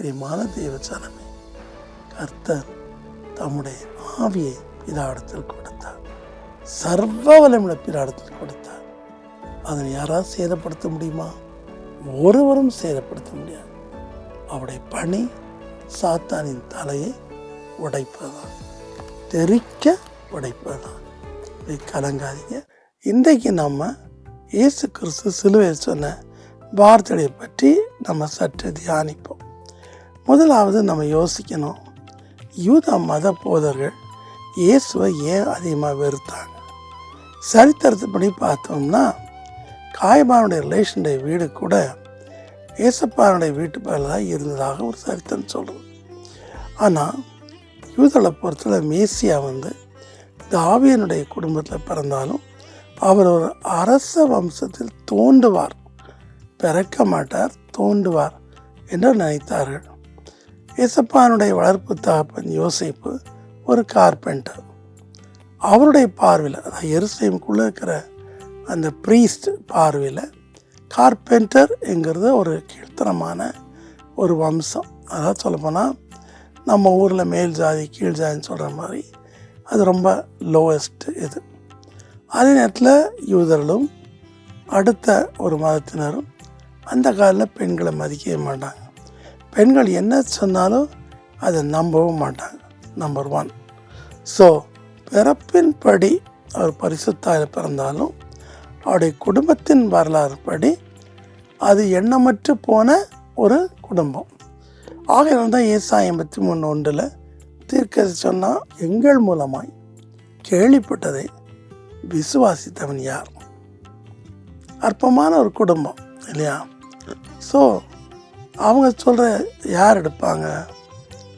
பிரியமான தேவச்சனமே, கர்த்தர் தம்முடைய ஆவியை பிதாவிடத்தில் கொடுத்தார். சர்வ வல்லமையுள்ள பிதாவிடத்தில் கொடுத்தார். அதனை யாராவது சேதப்படுத்த முடியுமா? ஒருவரும் சேதப்படுத்த முடியாது. அவருடைய பணி சாத்தானின் தலையை உடைப்பதுதான், தெரிக்க உடைப்பதுதான். கலங்காதீங்க. இன்றைக்கு நம்ம இயேசு கிறிஸ்து சிலுவையில் சொன்ன வார்த்தையை பற்றி நம்ம சற்று தியானிப்போம். முதலாவது நம்ம யோசிக்கணும், யூத மத போதர்கள் இயேசுவை ஏன் அதிகமாக வெறுத்தாங்க? சரித்திரத்தைப்படி பார்த்தோம்னா, காயபானுடைய ரிலேஷனுடைய வீடு கூட ஏசப்பானுடைய வீட்டு பேரில் தான் இருந்ததாக ஒரு சரித்திரம் சொல்கிறது. ஆனால் யூதரை பொறுத்தவரை மேசியா தாவீதுடைய குடும்பத்தில் பிறந்தாலும் அவர் ஒரு அரச வம்சத்தில் தோன்றுவார், பிறக்க மாட்டார், தோன்றுவார் என்று நினைத்தார்கள். ஏசப்பானுடைய வளர்ப்பு தகப்பன் யோசேப்பு ஒரு கார்பெண்டர். அவருடைய பார்வையில், அதாவது எருசலேமுக்குள்ளே இருக்கிற அந்த ப்ரீஸ்ட் பார்வையில், கார்பெண்டர் என்கிறது ஒரு கீழ்த்தனமான ஒரு வம்சம். அதாவது சொல்லப்போனால் நம்ம ஊரில் மேல் ஜாதி கீழ் ஜாதின்னு சொல்கிற மாதிரி அது ரொம்ப லோவஸ்ட் இது. அதே நேரத்தில் யூதர்களும் அடுத்த ஒரு மதத்தினரும் அந்த காலத்தில் பெண்களை மதிக்கவே மாட்டாங்க. பெண்கள் என்ன சொன்னாலும் அதை நம்பவும் மாட்டாங்க. நம்பர் 1. ஸோ பிறப்பின் படி அவர் பரிசுத்தாயில் பிறந்தாலும் அவருடைய குடும்பத்தின் வரலாறு படி அது எண்ணமற்று போன ஒரு குடும்பம். ஆகையினால் தான் ஏசாயா 83:1 தீர்க்கதரிசி சொன்னால், எங்கள் மூலமாய் கேள்விப்பட்டதை விசுவாசித்தவன் யார்? அற்பமான ஒரு குடும்பம் இல்லையா? ஸோ அவங்க சொல்கிற யார் எடுப்பாங்க?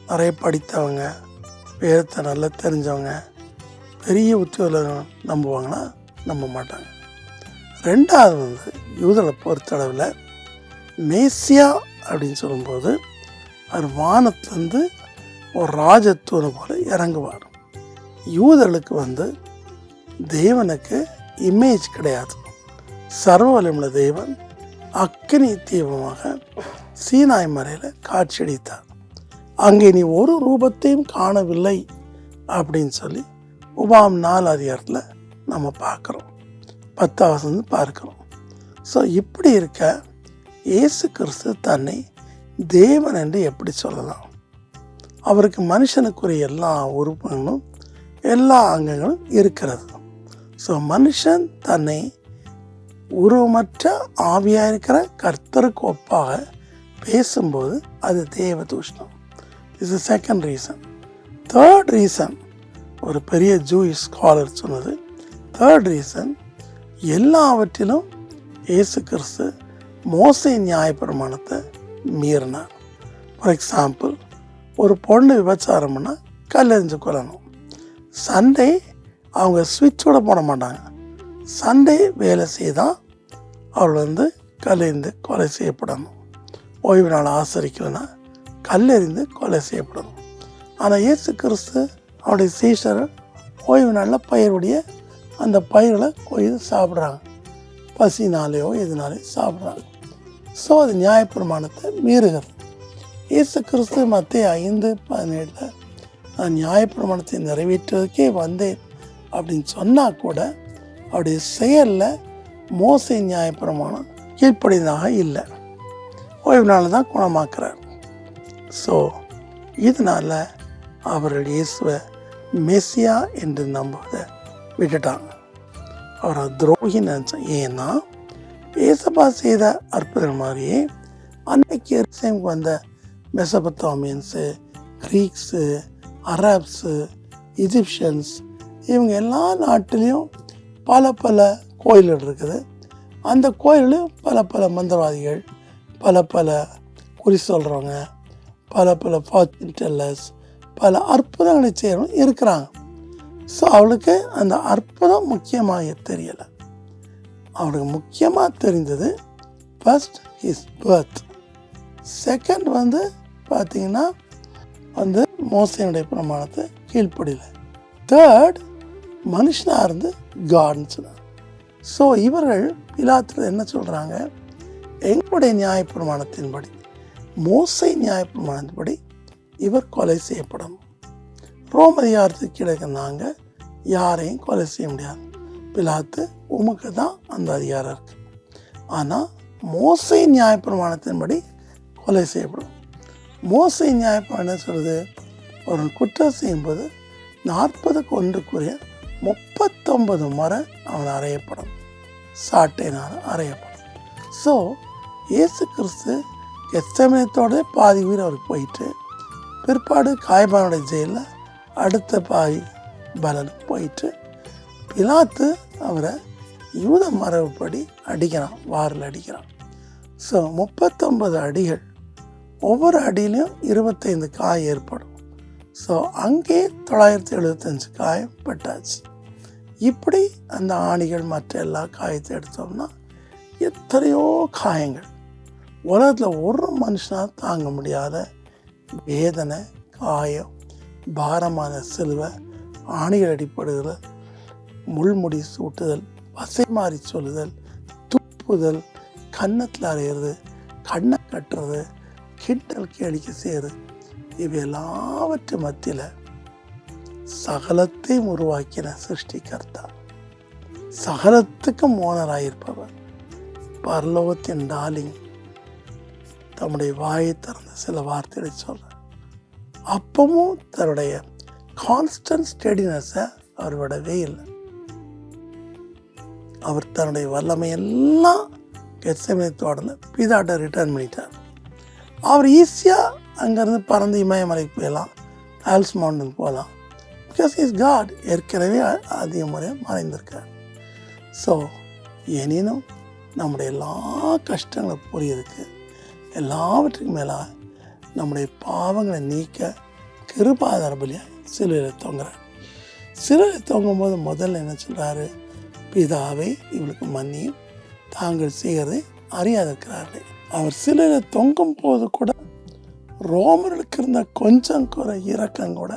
நிறைய படித்தவங்க, வேதத்தை நல்லா தெரிஞ்சவங்க, பெரிய உத்தியோகம் நம்புவாங்கன்னா நம்ப மாட்டாங்க. ரெண்டாவது யூதரை பொறுத்தளவில் மேசியா அப்படின்னு சொல்லும்போது அவர் வானத்திலேருந்து ஒரு ராஜத்தூண் போல இறங்குவார். யூதர்களுக்கு தேவனுக்கு இமேஜ் கிடையாது. சர்வ வல்லமையுள்ள தேவன் அக்கினி தீபமாக சீனாய் மலையில் காட்சியளித்தார். அங்கே நீ ஒரு ரூபத்தையும் காணவில்லை அப்படின்னு சொல்லி உபாகம் 4 அதிகாரத்தில் நம்ம பார்க்குறோம், 10 பார்க்குறோம். ஸோ இப்படி இருக்க இயேசு கிறிஸ்து தன்னை தேவன் என்று எப்படி சொல்லலாம்? அவருக்கு மனுஷனுக்குரிய எல்லா உறுப்புகளும் எல்லா அங்கங்களும் இருக்கிறது. ஸோ மனுஷன் தன்னை உருவமற்ற ஆவியாக இருக்கிற கர்த்தருக்கு ஒப்பாக பேசும்போது அது தேவ தூஷணம். இது செகண்ட் ரீசன். தேர்ட் ரீசன், ஒரு பெரிய ஜூயிஷ் ஸ்காலர் சொன்னது, தேர்ட் ரீசன், எல்லாவற்றிலும் இயேசு கிறிஸ்து மோசே நியாயப்பிரமாணத்தை மீறினார். ஃபார் எக்ஸாம்பிள், ஒரு பொண்ணு விபச்சாரம் பண்ணால் கல்லெறிஞ்சு கொல்லணும். சண்டே அவங்க ஸ்விட்சோட போட மாட்டாங்க. சண்டே வேலை செய்தால் அவள் கல்லெறிந்து கொலை செய்யப்படணும். ஓய்வு நாள் ஆசரிக்கலைன்னா கல்லெறிந்து கொலை செய்யப்படணும். ஆனால் இயேசு கிறிஸ்து அவருடைய சீஷர் ஓய்வு நாளில் பயிருடைய அந்த பயிர்களை கொய்து சாப்பிட்றாங்க. பசினாலேயோ எதுனாலேயோ சாப்பிட்றாங்க. ஸோ அது நியாயப்பிரமாணத்தை மீறுகிறது. இயேசு கிறிஸ்து மத்தேயு 5:17 நான் நியாயப்பிரமாணத்தை நிறைவேற்றுவதற்கே வந்தேன் அப்படின்னு சொன்னால் கூட அவருடைய செயலில் மோசே நியாயப்பிரமாணம் கீழ்ப்படியதாக இல்லை. ஓய்வு நாள் தான் குணமாக்குறார். ஸோ இதனால் அவர்கள் இயேசுவை மெசியா என்று நம்புவதை விட்டுட்டாங்க. அவரை துரோகி நினச்சான். ஏன்னா ஏசப்பா செய்த அற்புதம் மாதிரியே அன்னைக்கு எருசலேமுக்கு வந்த மெசபத்தாமியன்ஸு, கிரீக்ஸு, அரப்ஸு, இஜிப்ஷியன்ஸ், இவங்க எல்லா நாட்டிலையும் பல பல கோயில்கள் இருக்குது. அந்த கோயிலையும் பல பல மந்திரவாதிகள், பல பல குறி சொல்கிறவங்க, பல பல ஃபார்ச்சூன் டெல்லர்ஸ், பல அற்புதங்களை செய்கிறவங்க இருக்கிறாங்க. ஸோ அவளுக்கு அந்த அற்புதம் முக்கியமாக தெரியலை. அவனுக்கு முக்கியமாக தெரிந்தது ஃபர்ஸ்ட் ஹிஸ் பர்த், செகண்ட் பார்த்திங்கன்னா மோசேனுடைய பிரமாணத்தை கீழ்ப்படியலை, தேர்ட் மனுஷனாக இருந்து காட்னு சொன்னார். ஸோ இவர்கள் பிலாத்தில் என்ன சொல்கிறாங்க? எங்களுடைய நியாயப்பிரமாணத்தின்படி மோசே நியாயப்பிரமாணத்தின்படி இவர் கொலை செய்யப்படணும். ரோம் அதிகாரத்துக்கு கீழே நாங்கள் யாரையும் கொலை செய்ய முடியாது. பிலாத்து, உமக்கு தான் அந்த அதிகாரம் இருக்குது. ஆனால் மோசே நியாயப்பிரமாணத்தின்படி கொலை செய்யப்படும். மோசே நியாயப்பிரமாணம் என்ன சொல்லுது? ஒரு குற்றம் செய்யும்போது 40க்கு 1 39 முறை அவன் அறையப்படும், சாட்டையினால் அறையப்படும். ஸோ இயேசு கிறிஸ்து கெத்செமனேயோட பாதி உயிர் அவருக்கு போயிட்டு, பிற்பாடு காயபானுடைய ஜெயிலில் அடுத்த பாதி பலன் போயிட்டு, பிலாத்து அவரை யூத மரபுப்படி அடிக்கிறான், வாரில் அடிக்கிறான். ஸோ 39 அடிகள், ஒவ்வொரு அடியிலையும் 25 காயம் ஏற்படும். ஸோ அங்கே 975 காயம் பட்டாச்சு. இப்படி அந்த ஆணிகள் மற்ற எல்லா காயத்தை எடுத்தோம்னா எத்தனையோ காயங்கள். உலகத்தில் ஒரு மனுஷனாக தாங்க முடியாத வேதனை, காயம், பாரமான சிலுவை, ஆணிகள் அடிப்படுதல், முள்முடி சூட்டுதல், பசை மாறி சொல்லுதல், துப்புதல், கன்னத்தில் அறையிறது, கண்ணை கட்டுறது, கிண்டல் கேளிக்கை செய்கிறது, இவை எல்லாவற்று மத்தியில் சகலத்தையும் உருவாக்கின சிருஷ்டிகர்த்தா, சகலத்துக்கும் ஓனராயிருப்பவர், பரலோகத்தின் டார்லிங் தம்முடைய வாயை திறந்த சில வார்த்தைகளை சொல்கிறார். அப்பவும் தன்னுடைய கான்ஸ்டன்ட் ஸ்டெடினஸை அவர் விடவே இல்லை. அவர் தன்னுடைய வல்லமையெல்லாம் கெத்செமனேயோட பிதாட்ட ரிட்டர்ன் பண்ணிட்டார். அவர் ஈஸியாக அங்கேருந்து பறந்து இமயமலைக்கு போயிடலாம், ஆல்ஸ் மவுண்டன் போகலாம். பிகாஸ் இஸ் காட், ஏற்கனவே அதிக முறையாக மறைந்திருக்கார். ஸோ எனினும் நம்முடைய எல்லா கஷ்டங்களை புரியறதுக்கு, எல்லாவற்றுக்கும் மேலாக நம்முடைய பாவங்களை நீக்க கிருபாதார பலியாக சிலுவையில் தொங்குறார். சிலுவையில் தொங்கும் போது முதல்ல என்ன சொல்கிறாரு? பிதாவை இவளுக்கு மன்னியும், தாங்கள் செய்கிறதை அறியாதிருக்கிறார்கள். அவர் சிலுவையில் தொங்கும் போது கூட ரோமர்களுக்கு இருந்த கொஞ்சம் குறை இரக்கம் கூட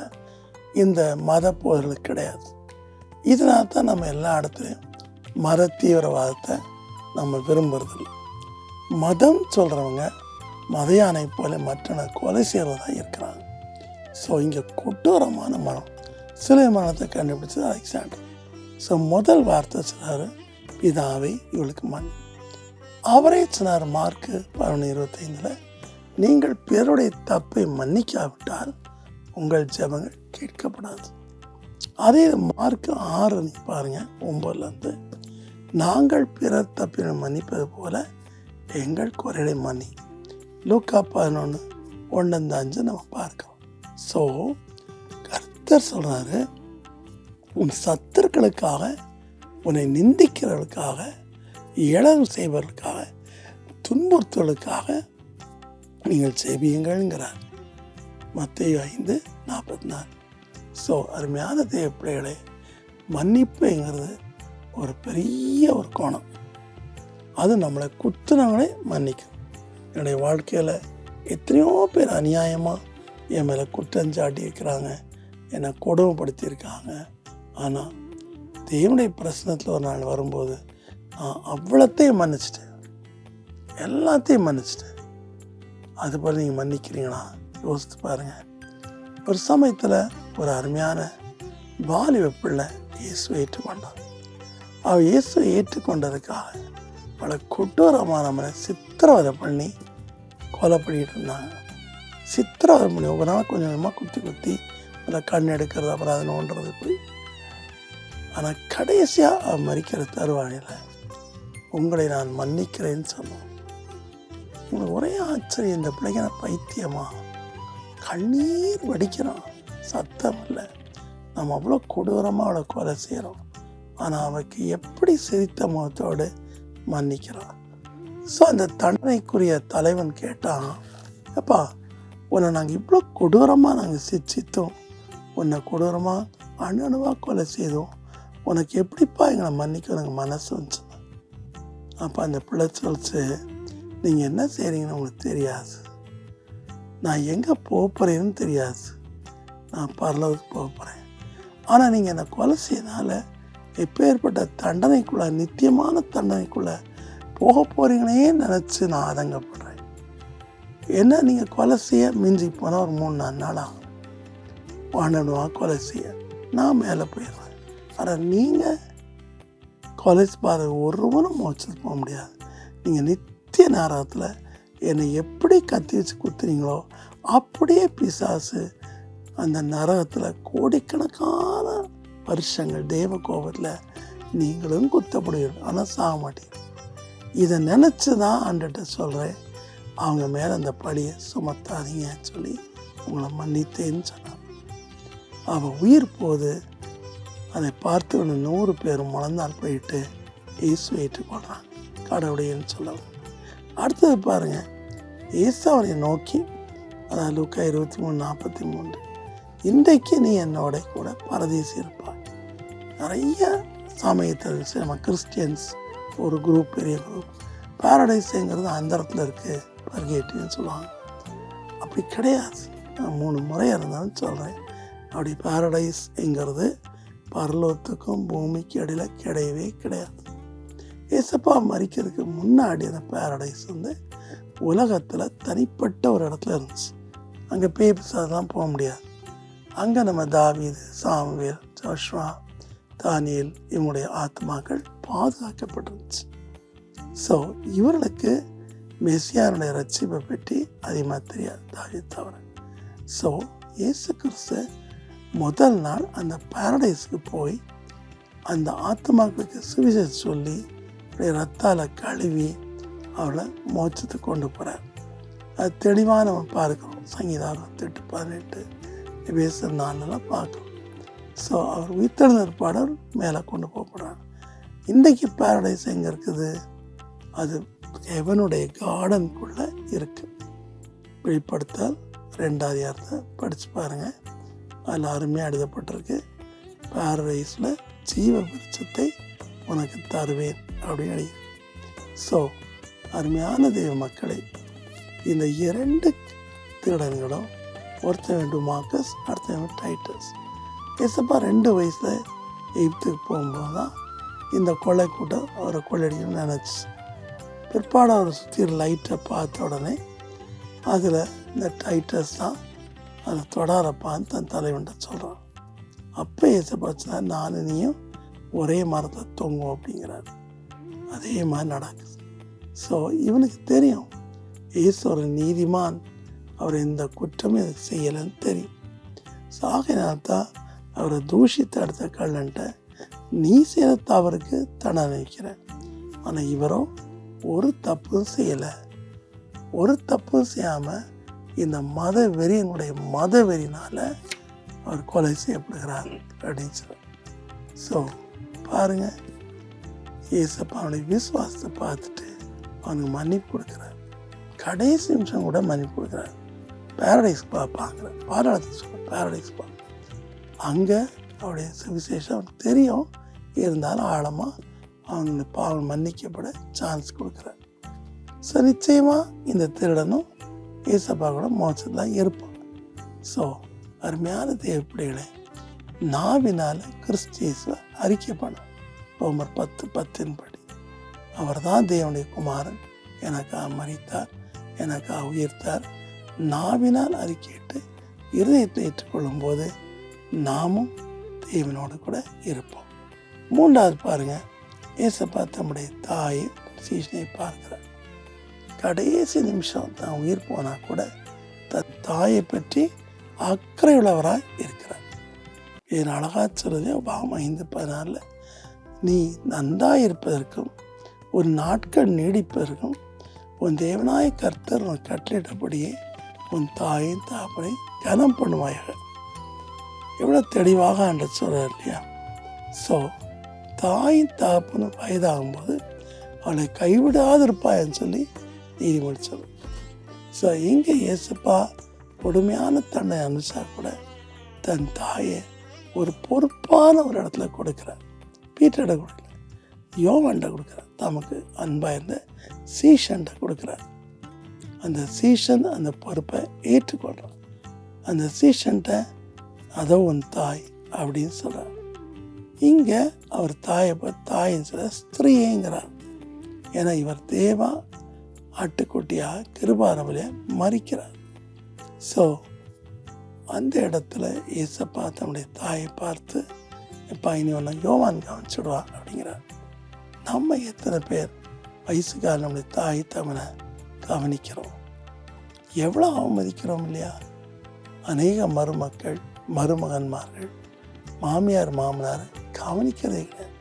இந்த மத போர்களுக்கு கிடையாது. இதனால தான் நம்ம எல்லா இடத்துலையும் மத தீவிரவாதத்தை நம்ம விரும்புறதில்லை. மதம் சொல்கிறவங்க மத யானை போல மற்றனை கொலை செய்கிறதா இருக்கிறாங்க. ஸோ இங்கே கொடூரமான மனம், சிலை மரணத்தை கண்டுபிடிச்சது அலெக்சாண்டர். ஸோ முதல் வார்த்தை சொன்னார், பிதாவை இவளுக்கு மன். அவரே சொன்னார் மார்க்கு 11:25, நீங்கள் பிறருடைய தப்பை மன்னிக்காவிட்டால் உங்கள் ஜெபங்கள் கேட்கப்படாது. அதே மார்க்கு 6 பாருங்க 9, நாங்கள் பிறர் தப்பினை மன்னிப்பது போல எங்கள் குறைகளை மன்னி. லூக்கா 11:1-5 நம்ம பார்க்கிறோம். ஸோ கர்த்தர் சொல்கிறாரு, உன் சத்துருக்களுக்காக, உன்னை நிந்திக்கிறவர்களுக்காக, இழவு செய்வதற்காக, துன்புறுத்தலுக்காக நீங்கள் செபியுங்கள்ங்கிறார். மத்தேயு 5:44. ஸோ அருமையான தேவ பிள்ளைகளே, மன்னிப்புங்கிறது ஒரு பெரிய ஒரு கோணம். அது நம்மளை குத்துனவங்களே மன்னிக்கும். என்னுடைய வாழ்க்கையில் எத்தனையோ பேர் அநியாயமாக என் மேலே குற்றஞ்சாட்டி இருக்கிறாங்க, என்னை கொடுமைப்படுத்தியிருக்காங்க. ஆனால் தேவனுடைய பிரச்சனத்தில் ஒரு நாள் வரும்போது நான் அவ்வளோத்தையும் மன்னிச்சிட்டேன், எல்லாத்தையும் மன்னிச்சிட்டேன். அதுபோல் நீங்கள் மன்னிக்கிறீங்களா? யோசித்து பாருங்கள். ஒரு சமயத்தில் ஒரு அருமையான வாலிப பிள்ளை இயேசுவை ஏற்றுக்கொண்டான். அவள் இயேசுவை ஏற்றுக்கொண்டதுக்காக பல கொடூரமான நம்மளை சித்திரவதை பண்ணி கொலை பண்ணிகிட்டு இருந்தாங்க. சித்திரவதை பண்ணி ஒவ்வொரு நாள் கொஞ்சம் கொஞ்சமாக குத்தி அதில் கண் எடுக்கிறது, அப்புறம் அதை நோண்டுறது இப்படி. ஆனால் கடைசியாக அவன் மறிக்கிற தருவானில் உங்களை நான் மன்னிக்கிறேன்னு சொன்னோம். உங்களுக்கு ஒரே ஆச்சரியம், இந்த பிள்ளைங்க பைத்தியமா, கண்ணீர் வடிக்கிறான், சத்தம் இல்லை. நம்ம அவ்வளோ கொடூரமாக அவளை கொலை செய்கிறோம். ஆனால் அவளுக்கு எப்படி சிரித்த முகத்தோடு மன்னிக்கிறான். ஸோ அந்த தண்டனைக்குரிய தலைவன் கேட்டான், அப்பா உன்னை நாங்கள் இவ்வளோ கொடூரமாக நாங்கள் சிரிச்சித்தோம், உன்னை கொடூரமாக அணுவாக கொலை செய்தோம், உனக்கு எப்படிப்பா எங்களை மன்னிக்க எனக்கு மனசு வந்துச்சு. அப்போ அந்த பிள்ளை சொல்லிச்சு, நீங்கள் என்ன செய்கிறீங்கன்னு உங்களுக்கு தெரியாது, நான் எங்கே போகிறேன்னு தெரியாது, நான் பரலோகத்துக்கு போக போகிறேன். ஆனால் நீங்கள் என்னை கொலை செய்யனால எப்பேற்பட்ட தண்டனைக்குள்ளே, நித்தியமான தண்டனைக்குள்ளே போக போகிறீங்களே நினச்சி நான் ஆதங்கப்படுறேன். என்ன நீங்கள் கொலை செய்ய மிஞ்சி போனால் ஒரு 3-4 நாள் ஆகும். வாண்டனுவா கொலை செய்ய நான் மேலே போயிடுறேன். ஆனால் நீங்கள் கொலை பாரு ஒருவனும் மோச்சு போக முடியாது. நீங்கள் நித்திய நேரத்தில் என்னை எப்படி கத்தி வச்சு குத்துறீங்களோ அப்படியே பிசாசு அந்த நரகத்தில் கோடிக்கணக்கான வருஷங்கள் தேவ கோபத்தில் நீங்களும் குத்தப்படுவீர்கள், ஆனால் சாக மாட்டீங்க. இதை நினச்சி தான் ஆண்டுகிட்ட சொல்கிறேன், அவங்க மேலே அந்த பழியை சுமத்தாதீங்கன்னு சொல்லி உங்களை மன்னித்தேன்னு சொன்னான். அவள் உயிர் போது அதை பார்த்து 100 பேர் முழந்தால் போயிட்டு இயேசு ஏற்றுக்கொள்கிறாங்க கடவுடையன்னு சொல்லுவாங்க. அடுத்தது பாருங்கள், இயேசு அவரை நோக்கி, அதாவது லூக்கா 23:43, இன்றைக்கு நீ என்னோட கூட பரதேசி இருப்பாய். நிறைய சமயத்தில் நம்ம கிறிஸ்டியன்ஸ் ஒரு குரூப், பெரிய குரூப், பாரடைஸுங்கிறது அந்த இடத்துல இருக்குது, பர்கேட்டின்னு சொல்லுவாங்க. அப்படி கிடையாது. நான் 3 முறை இருந்தாலும் சொல்கிறேன், அப்படி பாரடைஸ்ங்கிறது பரலோகத்துக்கும் பூமிக்கு இடையில் கிடையவே கிடையாது. ஏசப்பா மரிக்கிறதுக்கு முன்னாடி அந்த பாரடைஸ் உலகத்தில் தனிப்பட்ட ஒரு இடத்துல இருந்துச்சு. அங்கே பேபிசாதெல்லாம் போக முடியாது. அங்கே நம்ம தாவீது, சாமுவேல், ஜோஷுவா, தானியேல் இவங்களுடைய ஆத்மாக்கள் பாதுகாக்கப்பட்டிருந்துச்சு. ஸோ இவர்களுக்கு மெசியாருடைய ரட்சிப்பை பற்றி அதிகமாக தெரியாது, தாவீது தவிர. ஸோ இயேசு கிறிஸ்து முதல் நாள் அந்த பாரடைஸுக்கு போய் அந்த ஆத்மாக்களுக்கு சுவிசேஷம் சொல்லி ரத்தால் கழுவி அவளை மோட்சத்துக்கு கொண்டு போகிறார். அது தெளிவாக நம்ம பார்க்குறோம். சங்கீதம் 68-18 எபேசியர் 4 பார்க்குறோம். ஸோ அவர் உயிர்த்தெழுந்த மேலே கொண்டு போகிறார். இன்றைக்கு பாரடைஸ் எங்கே இருக்குது? அது எவனுடைய கார்டனுக்குள்ளே இருக்குது. வெளிப்படுத்தல் 2ஆம் அதிகாரத்தை படித்து பாருங்கள். அதில் அருமையாக எழுதப்பட்டிருக்கு, பாரடைஸில் ஜீவ விருட்சத்தை உனக்கு தருவேன் அப்படின்னு எழுதி. ஸோ அருமையான தெய்வ மக்களை, இந்த 2 திருடன்களும், ஒருத்தன் மார்க்கஸ், அடுத்தவன் டைட்டஸ். ஏசப்பா 2 வயசில் எகிப்துக்கு போகும்போது தான் இந்த கொள்ளை கூட்டம் அவரை கொள்ளையடிக்கணும்னு நினச்சி, பிற்பாடு அவரை சுற்றி லைட்டை பார்த்த உடனே அதில் இந்த டைட்டஸ் தான் அதை தொடரப்பான்னு தன் தலைவன்ட்ட சொல்கிறான். அப்போ ஏசப்பா சொன்னா, நானும் நீயும் ஒரே மரத்தை தொங்கும் அப்படிங்கிறார். அதே மாதிரி நடக்குது. ஸோ இவனுக்கு தெரியும் இயேசு ஒரு நீதிமான், அவர் எந்த குற்றமும் இதுக்கு செய்யலைன்னு தெரியும். ஸோ ஆகையினால்தான் அவரை தூஷித்து அடுத்த கல்லன்ட்ட நீ செய்கிற தவறுக்கு தண்டனை வைக்கிறேன். ஆனால் இவரோ ஒரு தப்பும் செய்யலை. ஒரு தப்பும் செய்யாமல் இந்த மத வெறியினுடைய மத வெறினால் அவர் கொலை செய்யப்படுகிறார் அப்படின்னு சொல்கிறார். ஸோ பாருங்கள், ஏசப்பா அவனுடைய விசுவாசத்தை பார்த்துட்டு அவனுக்கு மன்னிப்பு கொடுக்குறார். கடைசி நிமிஷம் கூட மன்னிப்பு கொடுக்குறார். பாரடைஸ்க்கு பார்ப்பாங்க, பாராளத்துக்கு சொல்ல பாரடைஸ்க்கு பார்க்க. அங்கே அவருடைய சுவிசேஷம் அவனுக்கு தெரியும், இருந்தாலும் ஆழமாக அவனுடைய பாவம் மன்னிக்கப்பட சான்ஸ் கொடுக்குறார். ஸோ நிச்சயமாக இந்த திருடனும் ஏசப்பா கூட மோட்சத்தில் இருப்பான். ஸோ அருமையான தேவப்பிள்ளைகளை, நாவினால் கிறிஸ்தியேசுவை அறிக்கை பண்ணும். ரோமர் 10:10 படி அவர் தான் தேவனுடைய குமாரன், எனக்காக மரித்தார், எனக்காக உயிர்த்தார். நாவினால் அறிக்கையிட்டு இருதயத்தை ஏற்றுக்கொள்ளும் போது நாமும் தேவனோடு கூட இருப்போம். 3வது பாருங்கள், ஏசப்பா தம்முடைய தாயை சீஷனை பார்க்கிறார். கடைசி நிமிஷம் தான் உயிர் போனால் கூட தன் தாயை பற்றி அக்கறையுள்ளவராக இருக்கிறார். இதன் அழகா சொல்லுது உபாகம் 5:16, நீ நன்றாக இருப்பதற்கும் ஒரு நாட்கள் நீடிப்பதற்கும் உன் தேவனாய கர்த்தர் உன் கட்டளிட்டபடியே உன் தாயின் தாப்பனை கனம் பண்ணுவாயாக. எவ்வளோ தெளிவாக அன்று சொல்கிறார் இல்லையா? ஸோ தாயின் தாப்பனும் வயதாகும்போது அவளை கைவிடாது இருப்பாயன்னு சொல்லி நீதிமொழி சொல்லும். ஸோ இங்கே இயேசுப்பா கொடுமையான தன்னை அனுசா கூட தன் தாயை ஒரு பொறுப்பான ஒரு இடத்துல கொடுக்குறார். பீட்டர்கிட்ட கொடுக்கல, யோவான்கிட்ட கொடுக்குறார். தமக்கு அன்பாக இருந்த சீஷன்கிட்ட கொடுக்குறார். அந்த சீஷன் அந்த பொறுப்பை ஏற்றுக்கொள்கிறார். அந்த சீஷன்கிட்ட அதோ உன் தாய் அப்படின்னு சொல்கிறார். இங்கே அவர் தாயை தாயின்னு சொல்ல ஸ்திரீங்கிறார். ஏன்னா இவர் தேவா ஆட்டுக்குட்டியாக கிருபாரவிலே மறிக்கிறார். ஸோ அந்த இடத்துல ஏசப்பா தன்னுடைய தாயை பார்த்து, எப்பா இனி ஒன்று யோவான் கவனிச்சுடுவா அப்படிங்கிறார். நம்ம எத்தனை பேர் வயசுக்கார நம்முடைய தாய் தவனை கவனிக்கிறோம்? எவ்வளோ அவமதிக்கிறோம் இல்லையா? அநேக மருமக்கள் மருமகன்மார்கள் மாமியார் மாமனார் கவனிக்கிறதே கிடையாது.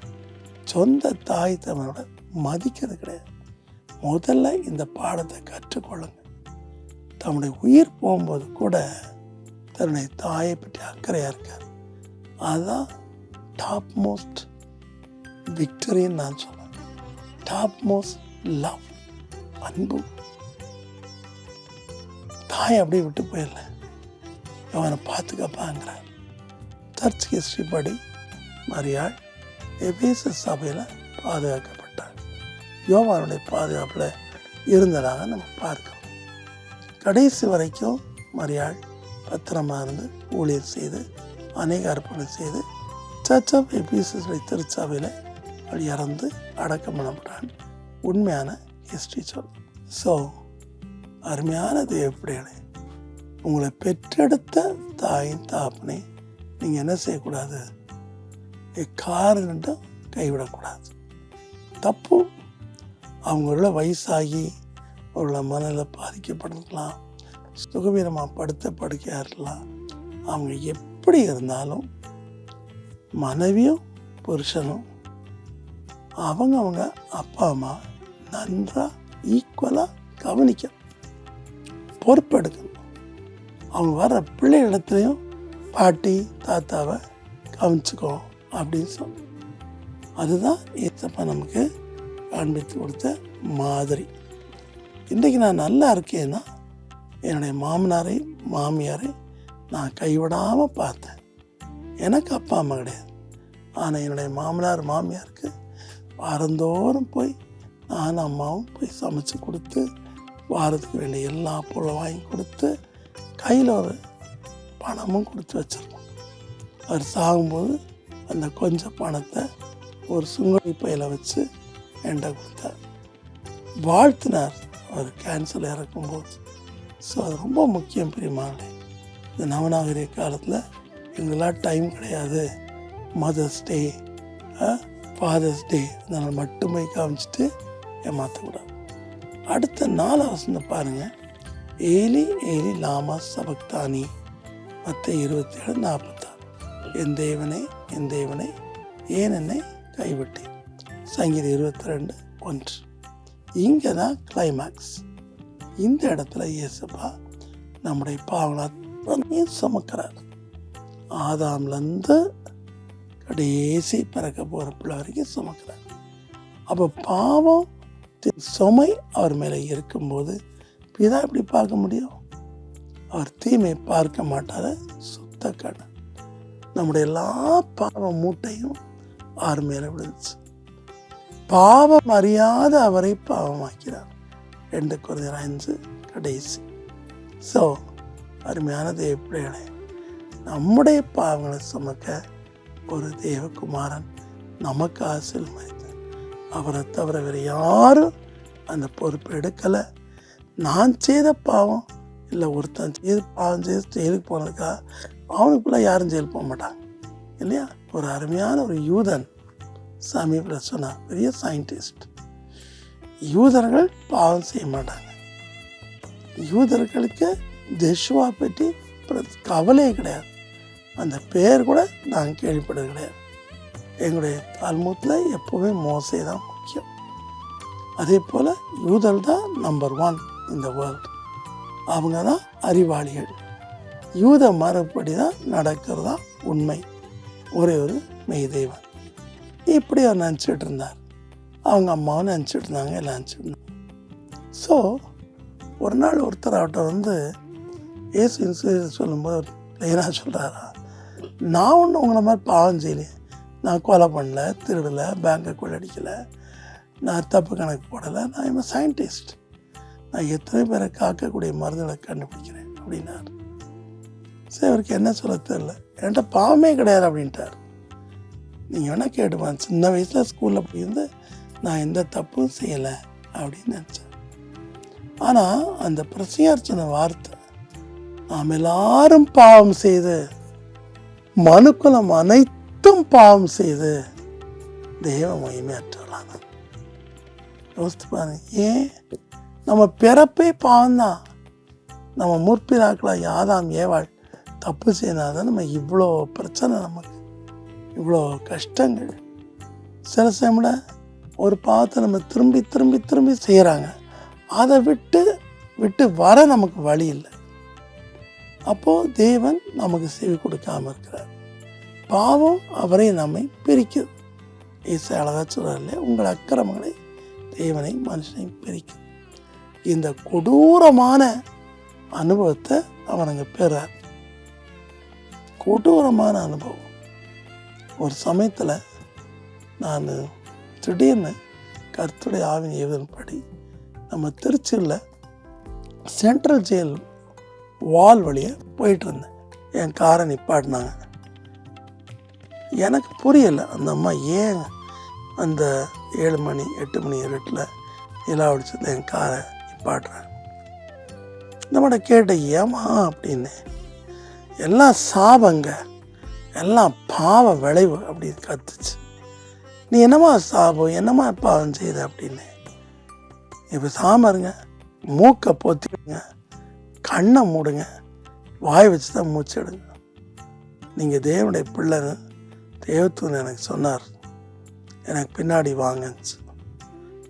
சொந்த தாய் தவனோட மதிக்கிறது கிடையாது. முதல்ல இந்த பாடத்தை கற்றுக்கொள்ளுங்க. தன்னுடைய உயிர் போகும்போது கூட தன்னுடைய தாயை பற்றி அக்கறையாக இருக்கார். அதுதான் டாப் மோஸ்ட் விக்டரின்னு நான் சொல்லுவேன். டாப் மோஸ்ட் லவ், அன்பு. தாயை அப்படியே விட்டு போயிடல, அவனை பார்த்துக்கப்பாங்கிறார். சர்ச் ஹிஸ்டரி படி மரியாள் எபேசு சபையில் பாதுகாக்கப்பட்டார். யோவானுடைய பாதுகாப்பில் இருந்ததாக நம்ம பார்க்கிறோம். கடைசி வரைக்கும் மரியாள் பத்திரமாக இருந்து ஊழியர் செய்து அநேக அர்ப்பணம் செய்து சர்ச் ஆஃப் எபேசுடைய திருச்சபையில் அவள் இறந்து அடக்கம் பண்ணப்பட்டான். உண்மையான ஹிஸ்ட்ரி சொல். ஸோ அருமையான தேவப்பிள்ளைகளே, உங்களை பெற்றெடுத்த தாயின் தாப்பனை நீங்கள் என்ன செய்யக்கூடாது? காரணம் கைவிடக்கூடாது. தப்பு. அவங்களோட வயசாகி அவங்கள மனதில் பாதிக்கப்பட்டிருக்கலாம், சுகவீனமாக படுத்த படுக்கையாக இருக்கலாம். அவங்க எப்படி இருந்தாலும் மனைவியும் புருஷனும் அவங்க அப்பா அம்மா நன்றாக ஈக்குவலாக கவனிக்க பொறுப்பெடுக்கணும். அவங்க வர்ற பிள்ளைகளிடத்துலையும் பாட்டி தாத்தாவை கவனிச்சுக்கோ அப்படின்னு சொல்லணும். அதுதான் ஏசப்பா நமக்கு காண்பித்து கொடுத்த மாதிரி. இன்றைக்கு நான் நல்லா இருக்கேன்னா என்னுடைய மாமனாரையும் மாமியாரையும் நான் கைவிடாமல் பார்த்தேன். எனக்கு அப்பா அம்மா கிடையாது. ஆனால் என்னுடைய மாமனார் மாமியாருக்கு வாரந்தோறும் போய் நானும் அம்மாவும் போய் சமைச்சு கொடுத்து வாரத்துக்கு வேண்டிய எல்லா பொருளும் வாங்கி கொடுத்து கையில் ஒரு பணமும் கொடுத்து வச்சிருக்கோம். அவர் சாகும்போது அந்த கொஞ்சம் பணத்தை ஒரு சுங்கடி பையில் வச்சு என்கிட்ட கொடுத்தார். வாழ்த்தினார் அவர் கேன்சர் இறக்கும்போது. ஸோ அது ரொம்ப முக்கியம் பிரியமானே. இந்த நவநாகரிக காலத்தில் எங்களாம் டைம் கிடையாது, மதர்ஸ் டே ஃபாதர்ஸ் டே அதனால் மட்டும் போய் காமிச்சிட்டு ஏமாற்றக்கூடாது. அடுத்த 4 வசனம் பாருங்கள். ஏலி ஏலி லாமா சபக்தானி, மத்தேயு 27:46. என் தேவனே ஏன் என்னை கைவிட்டேன். சங்கீதம் 22:1. இங்கே தான் கிளைமேக்ஸ். இந்த இடத்துல இயேசுப்பா நம்முடைய பாவங்களை சுமக்கிறார். ஆதாம்லேருந்து கடைசி பிறக்க போகிற பிள்ளை வரைக்கும் சுமக்கிறார். அப்போ பாவம் சுமை அவர் மேலே இருக்கும்போது பிதா எப்படி பார்க்க முடியும்? அவர் தீமை பார்க்க மாட்டாத சுத்த கண்ணன். நம்முடைய எல்லா பாவ மூட்டையும் அவர் மேலே விழுந்துச்சு. பாவம் அறியாத அவரை பாவமாக்கிறார். 2 கொரிந்தியர் 5 கடைசி. ஸோ அருமையான தேவப்பிள்ளைகளே, நம்முடைய பாவங்களை சுமக்க ஒரு தேவகுமாரன் நமக்கு ஆசையில் மறித்தார். அவரை தவிர வேறு யாரும் அந்த பொறுப்பை எடுக்கலை. நான் செய்த பாவம் இல்லை, ஒருத்தன் செய்து பாவம் செய்து ஜெயிலுக்கு போனதுக்கா அவனுக்குள்ளே யாரும் ஜெயிலுக்கு போக மாட்டாங்க இல்லையா? ஒரு அருமையான ஒரு யூதன் சமீபத்தில் சொன்னார், பெரிய சயின்டிஸ்ட். யூதர்கள் பாவம் செய்ய மாட்டாங்க. யூதர்களுக்கு ஜெஷுவா பற்றி கவலையே கிடையாது. அந்த பேர் கூட நாங்கள் கேள்விப்பட்டது கிடையாது. எங்களுடைய தால்மூத்தில் எப்போவுமே மோசே தான் முக்கியம். அதே போல் யூதர் தான் நம்பர் 1 இந்த வேர்ல்டு. அவங்க தான் அறிவாளிகள். யூத மரபடி தான் நடக்கிறதா உண்மை, ஒரே ஒரு மெய் தெய்வம். இப்படி அவர் நினச்சிட்டு இருந்தார். அவங்க அம்மாவும் நினச்சிட்டு இருந்தாங்க, எல்லாம் நினச்சிட்டு இருந்தாங்க. ஸோ ஒரு நாள் ஒருத்தர் அவர்கிட்ட வந்து ஏசு இன்சூரன்ஸ் சொல்லும்போது பிளெயினாக சொல்கிறாரா, நான் ஒன்றும் உங்களை மாதிரி பாவம் செய்யலையே, நான் கொலை பண்ணல, திருடலை, பேங்கை கொள்ளடிக்கலை, நான் தப்பு கணக்கு போடலை, நான் இவன் சயின்டிஸ்ட், நான் எத்தனை பேரை காக்கக்கூடிய மருந்துகளை கண்டுபிடிக்கிறேன் அப்படின்னார். சரி, அவருக்கு என்ன சொல்ல தெரியல. என்கிட்ட பாவமே கிடையாது அப்படின்ட்டார். நீங்கள் வேணால் கேட்டுப்பான், சின்ன வயசில் ஸ்கூலில் போயிருந்து நான் எந்த தப்பும் செய்யலை அப்படின்னு நினச்சேன். ஆனால் அந்த பிரசையார் சொன்ன வார்த்தை, நாம் எல்லாரும் பாவம் செய்து, மனுக்குலம் அனைத்தும் பாவம் செய்து தெய்வ மகிமையற்றவளான. யோசித்து பாருங்க, ஏன் நம்ம பிறப்பே பாவம்தான். நம்ம முற்பிதாக்களாக யாதாம் ஏவாள் தப்பு செய்யனாதான் நம்ம இவ்வளோ பிரச்சனை, நமக்கு இவ்வளோ கஷ்டங்கள். சில சமயம்ல ஒரு பாவத்தை நம்ம திரும்பி திரும்பி திரும்பி செய்கிறாங்க, அதை விட்டு வர நமக்கு வழி இல்லை. அப்போது தேவன் நமக்கு செவி கொடுக்காமல் இருக்கிறார். பாவம் அவரை நம்மை பிரிக்குது. இயேசு அழகா சொல்றார் இல்லையா, உங்கள் அக்கிரமங்களை தேவனை மனுஷனை பிரிக்குது. இந்த கொடூரமான அனுபவத்தை அவர் அங்கே பெறார். கொடூரமான அனுபவம். ஒரு சமயத்தில் நான் திடீர்னு கர்த்தருடைய ஆவின் ஏவலின்படி நம்ம திருச்சியில் சென்ட்ரல் ஜெயில் வால் வழியாக போயிட்டு இருந்தேன். என் காரை நிப்பாட்டினாங்க. எனக்கு புரியலை, அந்த அம்மா ஏன் அந்த 7 மணி 8 மணி இருட்டில் நிலா அடிச்சது என் காரை நிப்பாட்டுறாங்க. நம்மகிட்ட கேட்ட ஏமா அப்படின்னு, எல்லாம் சாபங்க, எல்லாம் பாவ விளைவு அப்படின்னு கத்துச்சு. நீ என்னம்மா சாபம், என்னம்மா பாவம் செய்த அப்படின்னு. இப்போ சாமருங்க, மூக்கை பொத்திடுங்க, கண்ணை மூடுங்க, வாய் வச்சு தான் மூச்சு எடுங்க. நீங்கள் தேவனுடைய பிள்ளைன்னு தேவத்தூன் எனக்கு சொன்னார், எனக்கு பின்னாடி வாங்கச்சு.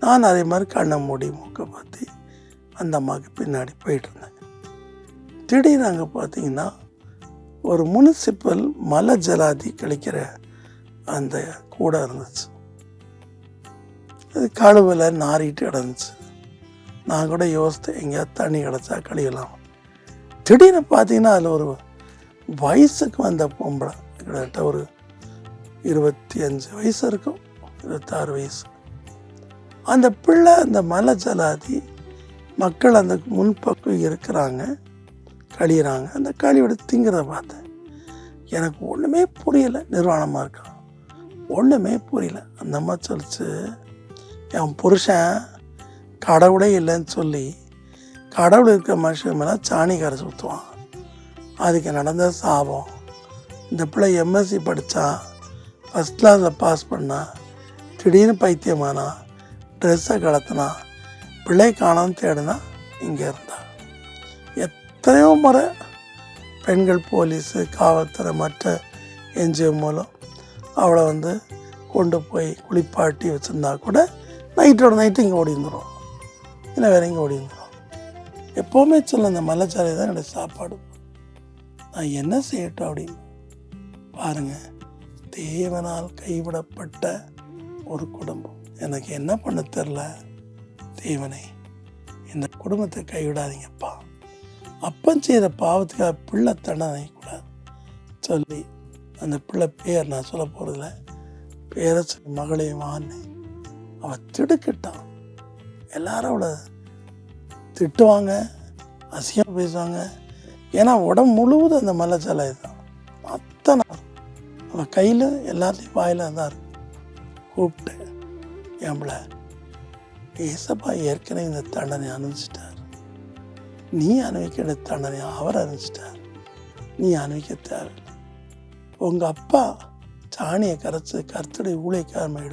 நான் அதே மாதிரி கண்ணை மூடி மூக்கை பார்த்து அந்த அம்மாவுக்கு பின்னாடி போயிட்டு இருந்தேன். திடீர்னு அங்கே பார்த்தீங்கன்னா ஒரு முனிசிபல் மலை ஜலாதி கழிக்கிற அந்த கூடை இருந்துச்சு. அது கழுவில் நாறிட்டு கிடந்துச்சு. நான் கூட யோசித்தேன், எங்கேயாவது தண்ணி கிடச்சா கழுவலாம். திடீர்னு பார்த்தீங்கன்னா அதில் ஒரு வயசுக்கு வந்த பொம்பளை, கிட்டத்தட்ட ஒரு 25 வயசு இருக்கும், 26 வயசு. அந்த பிள்ளை அந்த மலை ஜலாதி மக்கள் அந்த முன்பக்கம் இருக்கிறாங்க, கழியிறாங்க. அந்த கழியோட திங்கிறத பார்த்தேன். எனக்கு ஒன்றுமே புரியலை. நிர்வாணமாக இருக்கான், ஒன்றுமே புரியல. அந்த அம்மா சொல்லிச்சு, என் புருஷன் கடவுளே இல்லைன்னு சொல்லி கடவுள் இருக்கிற மனுஷன் மேலே சாணி கரை சுற்றுவான், அதுக்கு நடந்த சாபம். இந்த பிள்ளை எம்எஸ்சி படித்தா, ஃபஸ்ட் கிளாஸில் பாஸ் பண்ணா, திடீர்னு பைத்தியமானா, ட்ரெஸ்ஸை கலத்தினா, பிள்ளை காணாமல் தேடினா இங்கே இருந்தா. எத்தனையோ முறை பெண்கள் போலீஸு, காவல்துறை, மற்ற என்ஜிஓ மூலம் அவளை கொண்டு போய் குளிப்பாட்டி வச்சுருந்தா கூட நைட்டோட நைட்டு இங்கே ஓடி வந்துடும், இல்லை வேற எங்கே ஓடி வந்துடும். எப்போவுமே சொல்ல, அந்த மலைச்சாலை தான் என்னுடைய சாப்பாடு, நான் என்ன செய்யட்டும் அப்படின்னு. பாருங்கள், தேவனால் கைவிடப்பட்ட ஒரு குடும்பம். எனக்கு என்ன பண்ண தெரில, தேவனை இந்த குடும்பத்தை கைவிடாதீங்கப்பா, அப்பன் செய்த பாவத்துக்காக பிள்ளை தண்டனை கூடாது சொல்லி, அந்த பிள்ளை பேர் நான் சொல்ல போகிறதில்ல, பேரை சொல்லி மகளையும் வான்னு அவள் திடுக்கிட்டான். எல்லாரும் அவளை திட்டுவாங்க, அசிங்கம் பேசுவாங்க. ஏன்னா உடம்பு முழுவதும் அந்த மலைச்சாலை தான். அத்தனை அவன் கையில் எல்லாத்தையும் வாயில் தான் இருக்கு. கூப்பிட்டு, எம்பளை ஏசப்பா ஏற்கனவே இந்த தண்டனை அனுபவிச்சிட்டார், நீ அனுபவிக்கிற தண்டனை அவர் அனுபவிச்சிட்டார், நீ அனுபவிக்க தேவை. உங்கள் அப்பா சாணியை கரைச்சி கர்த்தருடைய ஊழியக்காரமை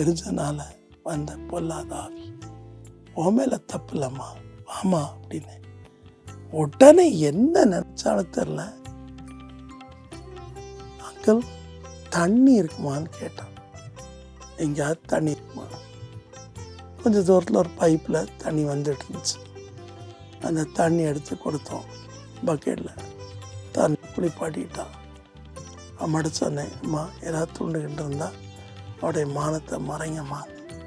எரிஞ்சதுனால வந்த பொல்லாத ஆவி, உன் மேலே தப்பு இல்லைம்மா, வாமா அப்படின்னு. உடனே என்ன நினைச்சாலும் தெரில, அங்கிள் தண்ணி இருக்குமான்னு கேட்டான். எங்கேயாவது தண்ணி இருக்குமா? கொஞ்சம் தூரத்தில் ஒரு பைப்பில் தண்ணி வந்துட்டு இருந்துச்சு. அந்த தண்ணி எடுத்து கொடுத்தோம் பக்கெட்டில். தண்ணி குளிப்பாட்டிக்கிட்டான். அம்மாட்ட சொன்னேன், அம்மா ஏதாவது துண்டுகிட்டு இருந்தால் அவருடைய மானத்தை மறைங்கம்மா.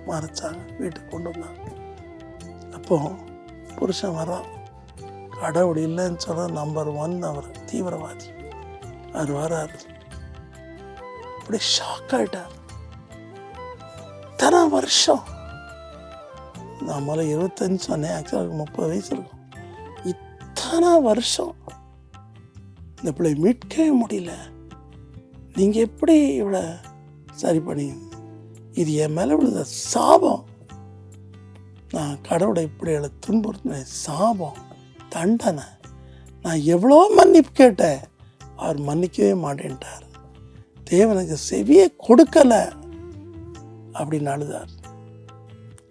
மறைச்சாங்க, வீட்டுக்கு கொண்டு வந்தாங்க. அப்போது புருஷன் வரான். கடவுள் இல்லைன்னு சொல்ல நம்பர் 1 அவர் தீவிரவாதி. அவர் வராரு. அப்படி ஷாக் ஆகிட்டார். இத்தனை வருஷம், நான் முதல்ல 25 சொன்னேன், ஆக்சுவலாக 30 வயசு இருக்கும். இத்தனை வருஷம் இந்த பிள்ளை மீட்கவே முடியல, நீங்கள் எப்படி இவளை சரி பண்ணீங்க? இது என் மேலே விழுந்த சாபம், நான் கடவுளை இப்படி துன்புறுத்தினேன், சாபம், தண்டனை, நான் எவ்வளோ மன்னிப்பு கேட்டேன், அவர் மன்னிக்கவே மாட்டேன்ட்டார், தேவனுக்கு செவியே கொடுக்கலை அப்படின்னு அழுதார்.